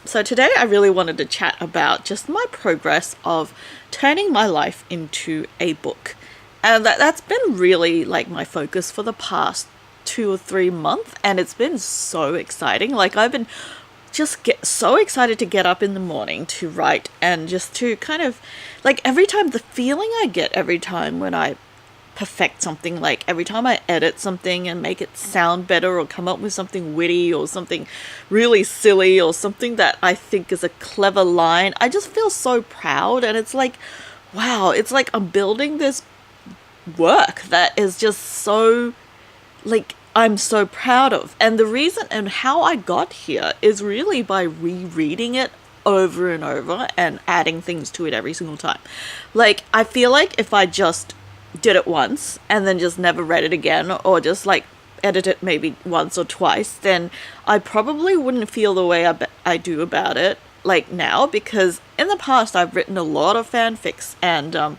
So today I really wanted to chat about just my progress of turning my life into a book. And that's been really like my focus for the past 2 or 3 months, and it's been so exciting. Like I've been just get so excited to get up in the morning to write, and just to kind of like every time the feeling I get every time when I perfect something, like every time I edit something and make it sound better or come up with something witty or something really silly or something that I think is a clever line, I just feel so proud. And it's like, wow, it's like I'm building this work that is just so, like, I'm so proud of. And the reason and how I got here is really by rereading it over and over and adding things to it every single time. Like, I feel like if I just did it once and then just never read it again, or just like edit it maybe once or twice, then I probably wouldn't feel the way I do about it like now. Because in the past I've written a lot of fanfics, and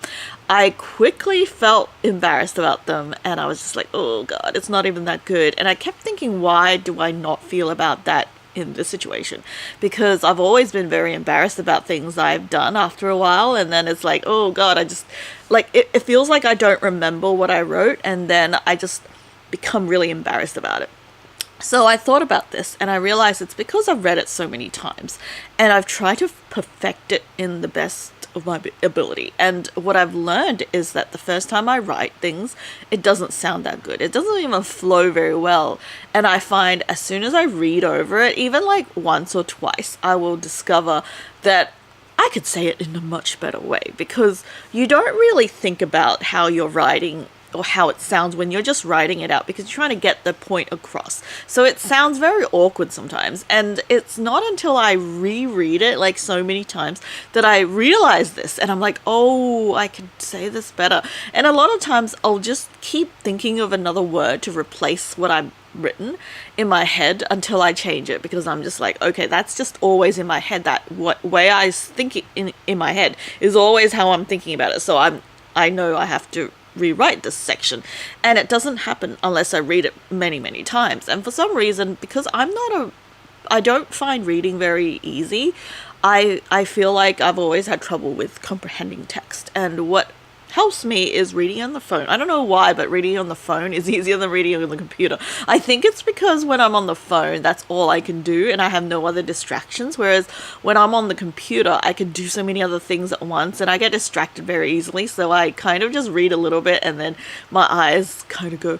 I quickly felt embarrassed about them, and I was just like, oh god, it's not even that good. And I kept thinking, why do I not feel about that in this situation? Because I've always been very embarrassed about things I've done after a while, and then it's like, oh god, I just like it feels like I don't remember what I wrote, and then I just become really embarrassed about it. So I thought about this, and I realized it's because I've read it so many times and I've tried to perfect it in the best of my ability. And what I've learned is that the first time I write things, it doesn't sound that good. It doesn't even flow very well. And I find as soon as I read over it, even like once or twice, I will discover that I could say it in a much better way, because you don't really think about how you're writing or how it sounds when you're just writing it out, because you're trying to get the point across. So it sounds very awkward sometimes, and it's not until I reread it like so many times that I realize this, and I'm like, oh, I could say this better. And a lot of times I'll just keep thinking of another word to replace what I've written in my head until I change it, because I'm just like, okay, that's just always in my head. That what way I think it in my head is always how I'm thinking about it. So I know I have to rewrite this section, and it doesn't happen unless I read it many times. And for some reason, because I don't find reading very easy, I feel like I've always had trouble with comprehending text. And what helps me is reading on the phone. I don't know why, but reading on the phone is easier than reading on the computer. I think it's because when I'm on the phone, that's all I can do, and I have no other distractions. Whereas when I'm on the computer, I can do so many other things at once, and I get distracted very easily. So I kind of just read a little bit, and then my eyes kind of go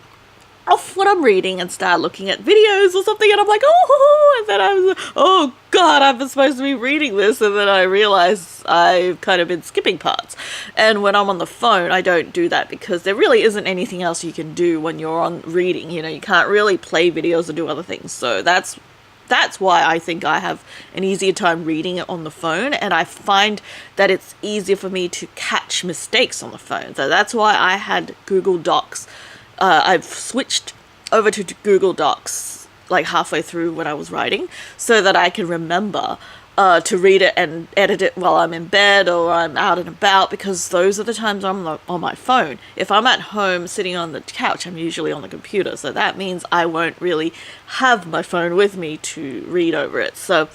off what I'm reading and start looking at videos or something, and I'm like, oh, and then I was like, oh god, I'm supposed to be reading this, and then I realize I've kind of been skipping parts. And when I'm on the phone, I don't do that, because there really isn't anything else you can do when you're on reading. You know, you can't really play videos or do other things. So that's why I think I have an easier time reading it on the phone, and I find that it's easier for me to catch mistakes on the phone. So that's why I had Google Docs. I've switched over to Google Docs like halfway through when I was writing, so that I can remember to read it and edit it while I'm in bed or I'm out and about, because those are the times I'm on my phone. If I'm at home sitting on the couch, I'm usually on the computer, so that means I won't really have my phone with me to read over it. So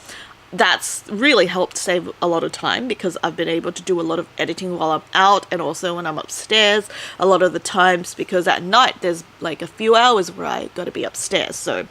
that's really helped save a lot of time, because I've been able to do a lot of editing while I'm out, and also when I'm upstairs a lot of the times, because at night there's like a few hours where I got to be upstairs, so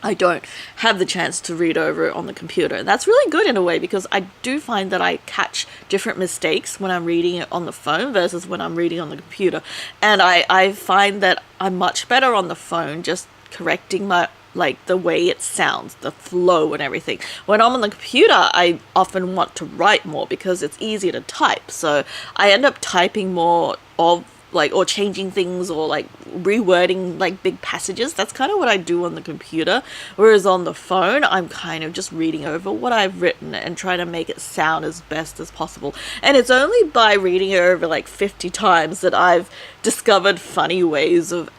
I don't have the chance to read over it on the computer. And that's really good in a way, because I do find that I catch different mistakes when I'm reading it on the phone versus when I'm reading on the computer. And I find that I'm much better on the phone, just correcting my like the way it sounds, the flow and everything. When I'm on the computer, I often want to write more because it's easier to type. So I end up typing more of like, or changing things, or like rewording like big passages. That's kind of what I do on the computer. Whereas on the phone, I'm kind of just reading over what I've written and trying to make it sound as best as possible. And it's only by reading it over like 50 times that I've discovered funny ways of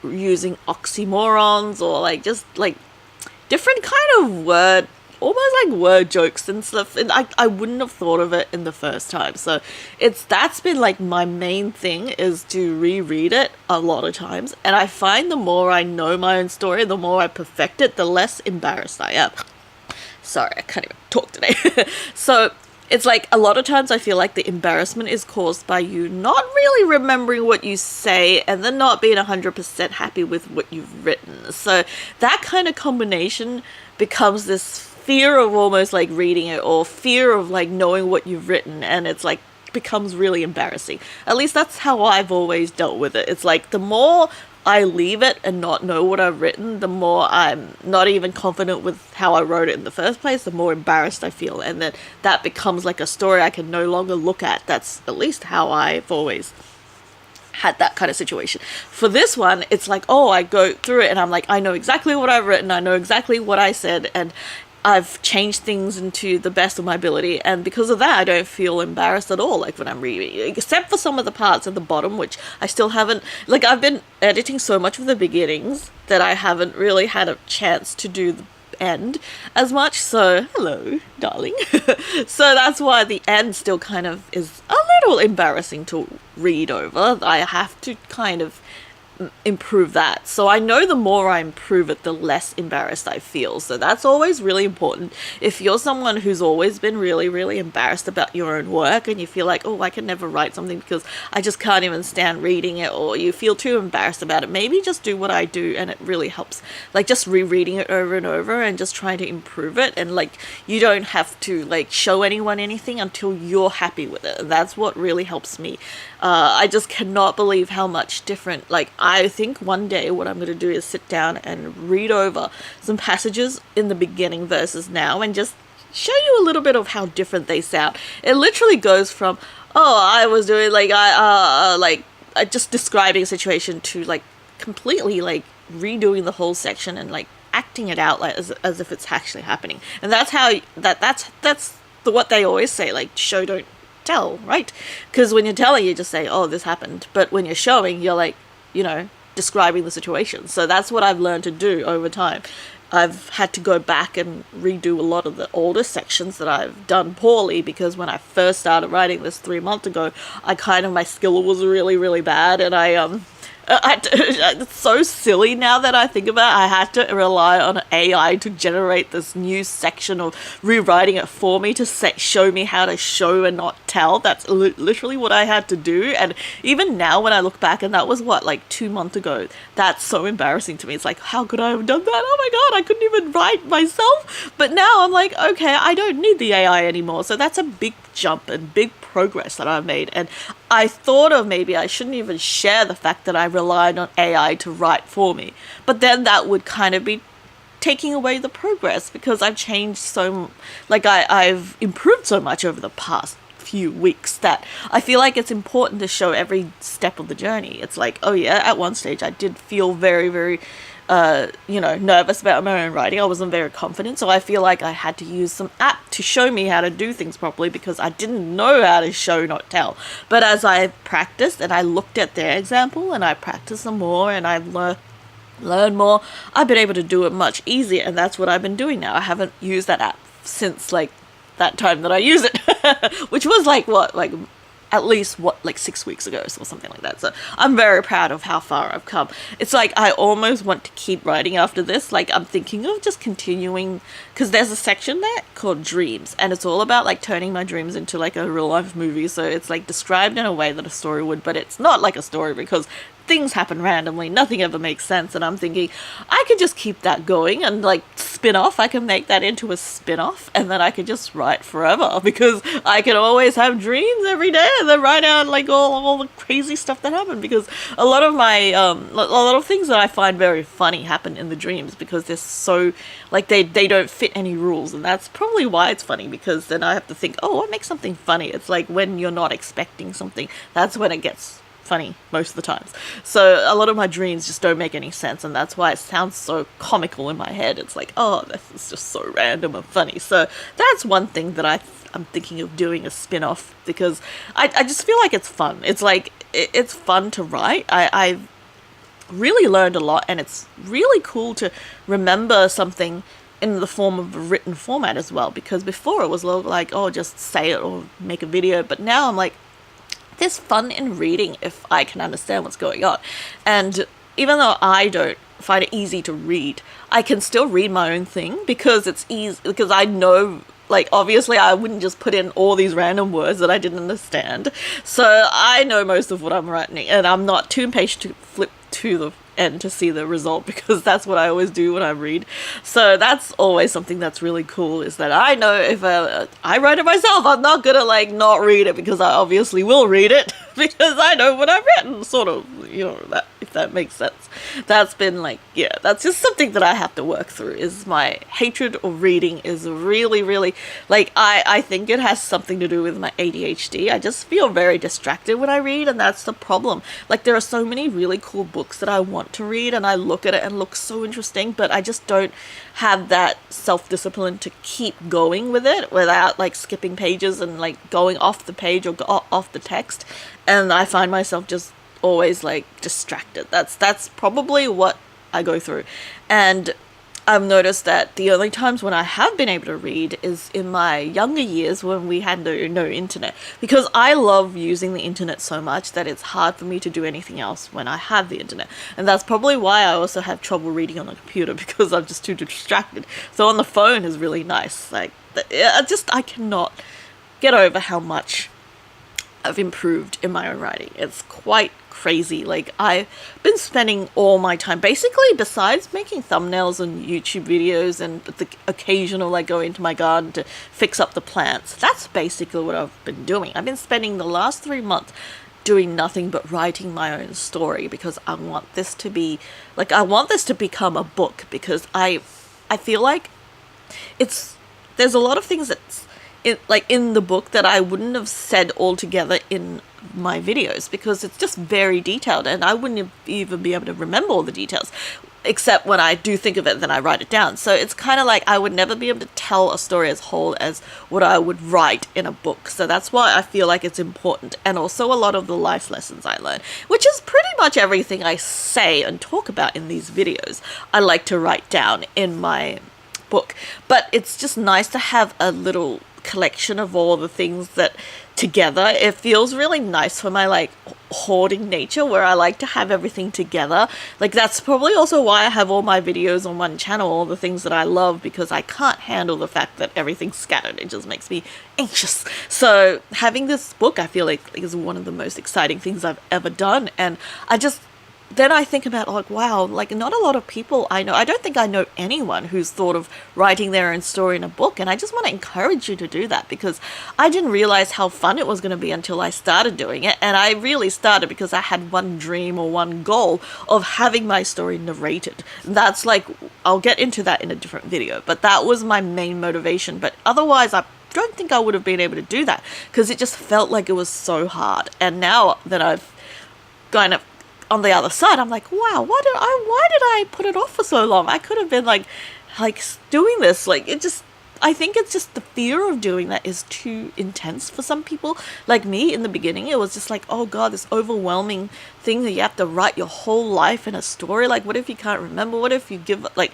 using oxymorons, or like just like different kind of word, almost like word jokes and stuff, and I wouldn't have thought of it in the first time. So that's been like my main thing, is to reread it a lot of times. And I find the more I know my own story, the more I perfect it, the less embarrassed I am. Sorry, I can't even talk today. So it's like a lot of times I feel like the embarrassment is caused by you not really remembering what you say and then not being 100% happy with what you've written. So that kind of combination becomes this fear of almost like reading it, or fear of like knowing what you've written, and it's like becomes really embarrassing. At least that's how I've always dealt with it. It's like the more I leave it and not know what I've written, the more I'm not even confident with how I wrote it in the first place, the more embarrassed I feel. And then that becomes like a story I can no longer look at. That's at least how I've always had that kind of situation. For this one, it's like, oh, I go through it and I'm like, I know exactly what I've written, I know exactly what I said, and I've changed things into the best of my ability, and because of that I don't feel embarrassed at all, like when I'm reading, except for some of the parts at the bottom which I still haven't, like I've been editing so much of the beginnings that I haven't really had a chance to do the end as much. So hello darling. So that's why the end still kind of is a little embarrassing to read over. I have to kind of improve that. So I know the more I improve it, the less embarrassed I feel. So that's always really important. If you're someone who's always been really, really embarrassed about your own work and you feel like, oh, I can never write something because I just can't even stand reading it, or you feel too embarrassed about it, maybe just do what I do and it really helps. Like just rereading it over and over and just trying to improve it. And like you don't have to like show anyone anything until you're happy with it. And that's what really helps me. I just cannot believe how much different, like I think one day what I'm going to do is sit down and read over some passages in the beginning versus now and just show you a little bit of how different they sound. It literally goes from, oh, I was doing like, I just describing a situation to like completely like redoing the whole section and like acting it out like as if it's actually happening. And that's how, that's what they always say, like show, don't tell, right? Because when you're telling, you just say, oh, this happened, but when you're showing, you're like, you know, describing the situation. So that's what I've learned to do over time. I've had to go back and redo a lot of the older sections that I've done poorly, because when I first started writing this 3 months ago, my skill was really, really bad, and it's so silly now that I think about it. I had to rely on AI to generate this new section of rewriting it for me to show me how to show and not tell. That's literally what I had to do. And even now when I look back, and that was like 2 months ago, that's so embarrassing to me. It's like, how could I have done that? Oh my god, I couldn't even write myself. But now I'm like, okay, I don't need the AI anymore. So that's a big jump and big progress that I've made. And I thought of maybe I shouldn't even share the fact that I relied on AI to write for me, but then that would kind of be taking away the progress, because I've changed so, like I've improved so much over the past few weeks that I feel like it's important to show every step of the journey. It's like, oh yeah, at one stage I did feel very, very nervous about my own writing. I wasn't very confident, so I feel like I had to use some app to show me how to do things properly, because I didn't know how to show, not tell. But as I practiced and I looked at their example and I practiced some more and I learned more, I've been able to do it much easier, and that's what I've been doing now. I haven't used that app since like that time that I use it, which was at least 6 weeks ago or something like that. So I'm very proud of how far I've come. It's like I almost want to keep writing after this. Like I'm thinking of just continuing, because there's a section there called dreams, and it's all about like turning my dreams into like a real life movie. So it's like described in a way that a story would, but it's not like a story because things happen randomly, nothing ever makes sense. And I'm thinking I could just keep that going and like spin off. I can make that into a spin-off, and then I could just write forever, because I can always have dreams every day and then write out like all the crazy stuff that happened, because a lot of my a lot of things that I find very funny happen in the dreams, because they're so like they don't fit any rules. And that's probably why it's funny, because then I have to think, oh, what makes something funny? It's like when you're not expecting something, that's when it gets funny most of the times. So a lot of my dreams just don't make any sense, and that's why it sounds so comical in my head. It's like, oh, this is just so random and funny. So that's one thing that I'm thinking of doing, a spin-off, because I just feel like it's fun. It's like it's fun to write. I've really learned a lot, and it's really cool to remember something in the form of a written format as well, because before it was like, oh, just say it or make a video, but now I'm like, there's fun in reading if I can understand what's going on. And even though I don't find it easy to read. I can still read my own thing because it's easy, because I know, like, obviously I wouldn't just put in all these random words that I didn't understand. So I know most of what I'm writing, and I'm not too impatient to flip to the end to see the result, because that's what I always do when I read. So that's always something that's really cool, is that I know if I write it myself, I'm not gonna like not read it, because I obviously will read it because I know what I've written, sort of, that, if that makes sense. That's been like, yeah, that's just something that I have to work through, is my hatred of reading is really, really, like, I think it has something to do with my ADHD. I just feel very distracted when I read, and that's the problem. Like, there are so many really cool books that I want to read, and I look at it and it looks so interesting, but I just don't have that self-discipline to keep going with it without like skipping pages and like going off the page or off the text. And I find myself just always like distracted. That's probably what I go through. And I've noticed that the only times when I have been able to read is in my younger years, when we had no internet, because I love using the internet so much that it's hard for me to do anything else when I have the internet. And that's probably why I also have trouble reading on the computer, because I'm just too distracted. So on the phone is really nice. Like, I cannot get over how much I've improved in my own writing. It's quite crazy. Like, I've been spending all my time, basically, besides making thumbnails and YouTube videos and the occasional like go into my garden to fix up the plants, that's basically what I've been doing. I've been spending the last 3 months doing nothing but writing my own story, because I want this to be like, I want this to become a book, because I feel like there's a lot of things that's in the book that I wouldn't have said altogether in my videos, because it's just very detailed, and I wouldn't even be able to remember all the details, except when I do think of it, then I write it down. So it's kind of like I would never be able to tell a story as whole as what I would write in a book. So that's why I feel like it's important. And also a lot of the life lessons I learned, which is pretty much everything I say and talk about in these videos, I like to write down in my book. But it's just nice to have a little collection of all the things that together. It feels really nice for my like hoarding nature, where I like to have everything together. Like, that's probably also why I have all my videos on one channel, all the things that I love, because I can't handle the fact that everything's scattered. It just makes me anxious. So having this book, I feel like is one of the most exciting things I've ever done. And then I think about, like, wow, like, not a lot of people I know, I don't think I know anyone who's thought of writing their own story in a book. And I just want to encourage you to do that, because I didn't realize how fun it was going to be until I started doing it. And I really started because I had one dream or one goal of having my story narrated. That's like, I'll get into that in a different video, but that was my main motivation. But otherwise, I don't think I would have been able to do that, because it just felt like it was so hard. And now that I've kind of on the other side, I'm like, wow, why did I put it off for so long? I could have been like doing this. Like, I think it's just the fear of doing that is too intense for some people. Like me, in the beginning, it was just like, oh God, this overwhelming thing that you have to write your whole life in a story. Like, what if you can't remember? What if you give, like,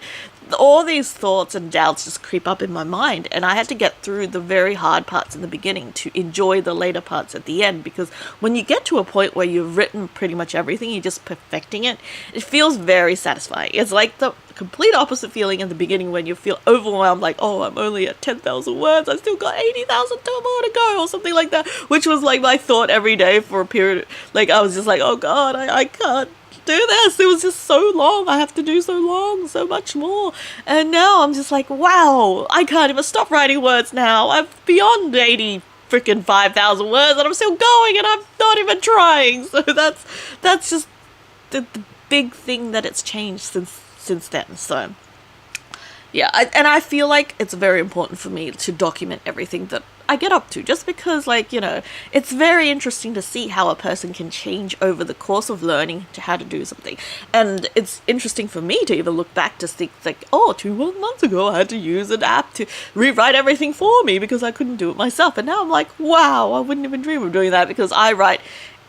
all these thoughts and doubts just creep up in my mind. And I had to get through the very hard parts in the beginning to enjoy the later parts at the end, because when you get to a point where you've written pretty much everything, you're just perfecting it, it feels very satisfying. It's like the complete opposite feeling in the beginning, when you feel overwhelmed, like, oh, I'm only at 10,000 words, I still got 80,000 more to go, or something like that, which was like my thought every day for a period. Like, I was just like, oh God, I can't do this. It was just so long. I have to do so long, so much more. And now I'm just like, wow, I can't even stop writing words now. I'm beyond 80 freaking 5,000 words, and I'm still going, and I'm not even trying. So that's just the big thing that it's changed since then. So yeah, I feel like it's very important for me to document everything that I get up to, just because, like, it's very interesting to see how a person can change over the course of learning how to do something. And it's interesting for me to even look back to think, like, oh, 2 months ago I had to use an app to rewrite everything for me because I couldn't do it myself. And now I'm like, wow, I wouldn't even dream of doing that, because I write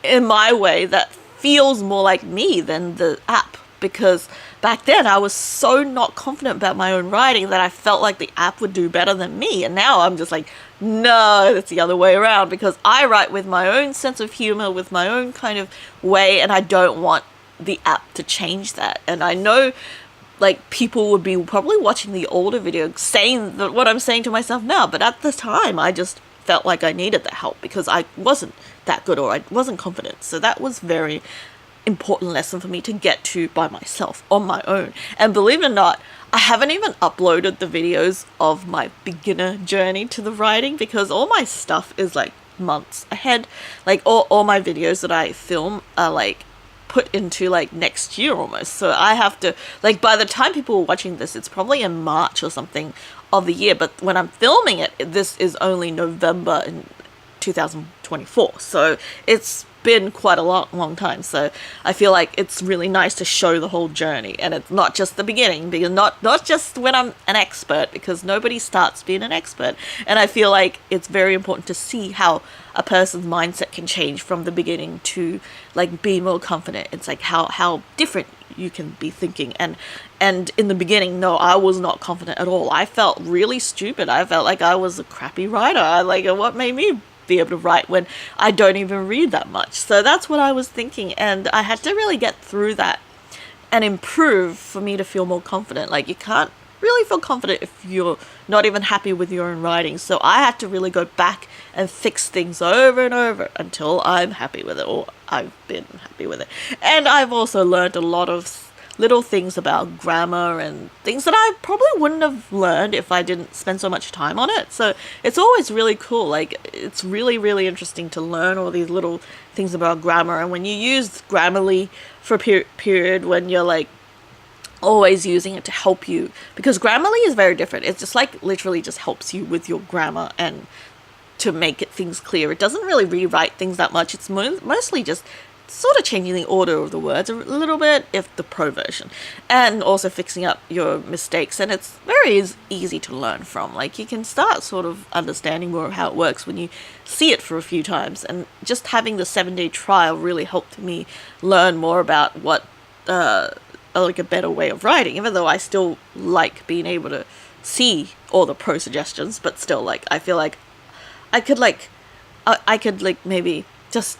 in my way that feels more like me than the app. Because back then I was so not confident about my own writing that I felt like the app would do better than me. And now I'm just like, no, it's the other way around, because I write with my own sense of humor, with my own kind of way, and I don't want the app to change that. And I know like people would be probably watching the older video saying what I'm saying to myself now, but at the time I just felt like I needed the help because I wasn't that good or I wasn't confident. So that was very important lesson for me to get to by myself on my own. And believe it or not, I haven't even uploaded the videos of my beginner journey to the writing because all my stuff is like months ahead. Like all my videos that I film are like put into like next year almost. So I have to, like, by the time people are watching this, it's probably in March or something of the year. But when I'm filming it, this is only November in 2024. So it's been quite a long time. So I feel like it's really nice to show the whole journey, and it's not just the beginning, because not just when I'm an expert, because nobody starts being an expert. And I feel like it's very important to see how a person's mindset can change from the beginning to like be more confident. It's like how different you can be thinking. And in the beginning, no, I was not confident at all. I felt really stupid. I felt like I was a crappy writer. Like, what made me be able to write when I don't even read that much? So that's what I was thinking, and I had to really get through that and improve for me to feel more confident. Like, you can't really feel confident if you're not even happy with your own writing. So I had to really go back and fix things over and over until I'm happy with it, or I've been happy with it. And I've also learned a lot of little things about grammar and things that I probably wouldn't have learned if I didn't spend so much time on it. So it's always really cool. Like, it's really, really interesting to learn all these little things about grammar. And when you use Grammarly for a period, when you're like always using it to help you, because Grammarly is very different. It's just like literally just helps you with your grammar and to make it things clear. It doesn't really rewrite things that much. It's mostly just sort of changing the order of the words a little bit, if the pro version, and also fixing up your mistakes. And it's very easy to learn from. Like, you can start sort of understanding more of how it works when you see it for a few times. And just having the 7-day trial really helped me learn more about what like a better way of writing, even though I still like being able to see all the pro suggestions. But still, like, I feel like I could maybe just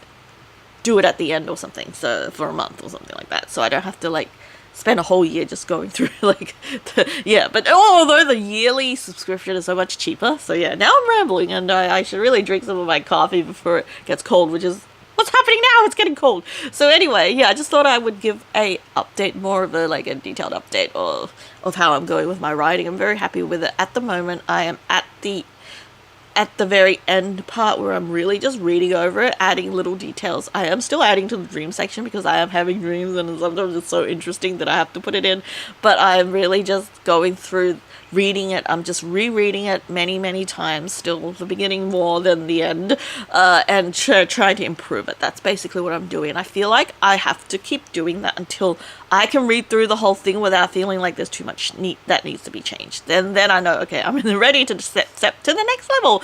do it at the end or something, so for a month or something like that, so I don't have to like spend a whole year just going through like but although the yearly subscription is so much cheaper. So yeah, now I'm rambling, and I should really drink some of my coffee before it gets cold, which is what's happening now. It's getting cold. So anyway, yeah, I just thought I would give a update, more of a like a detailed update of how I'm going with my writing. I'm very happy with it at the moment. I am at the very end part where I'm really just reading over it, adding little details. I am still adding to the dream section because I am having dreams, and sometimes it's so interesting that I have to put it in. But I'm really just going through reading it. I'm just rereading it many times, still the beginning more than the end, and trying to improve it. That's basically what I'm doing. I feel like I have to keep doing that until I can read through the whole thing without feeling like there's too much that needs to be changed. Then I know, okay, I'm ready to step to the next level.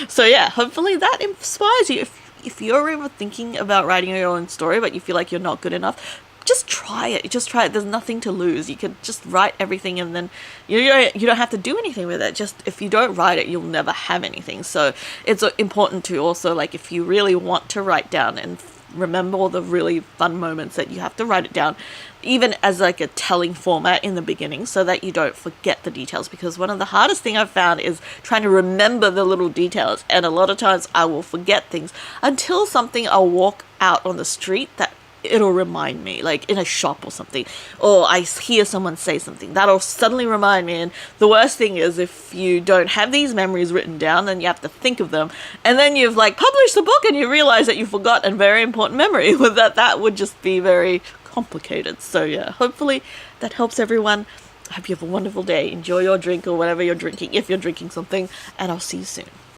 So yeah, hopefully that inspires you. If you're ever thinking about writing your own story but you feel like you're not good enough, just try it. There's nothing to lose. You could just write everything, and then you don't have to do anything with it. Just if you don't write it, you'll never have anything. So it's important to also, like, if you really want to write down and remember all the really fun moments, that you have to write it down, even as like a telling format in the beginning, so that you don't forget the details. Because one of the hardest thing I've found is trying to remember the little details, and a lot of times I will forget things until something I'll walk out on the street that it'll remind me, like in a shop or something, or I hear someone say something that'll suddenly remind me. And the worst thing is if you don't have these memories written down, then you have to think of them, and then you've like published the book and you realize that you forgot a very important memory. With that would just be very complicated. So yeah, hopefully that helps everyone. I hope you have a wonderful day. Enjoy your drink or whatever you're drinking, if you're drinking something, and I'll see you soon.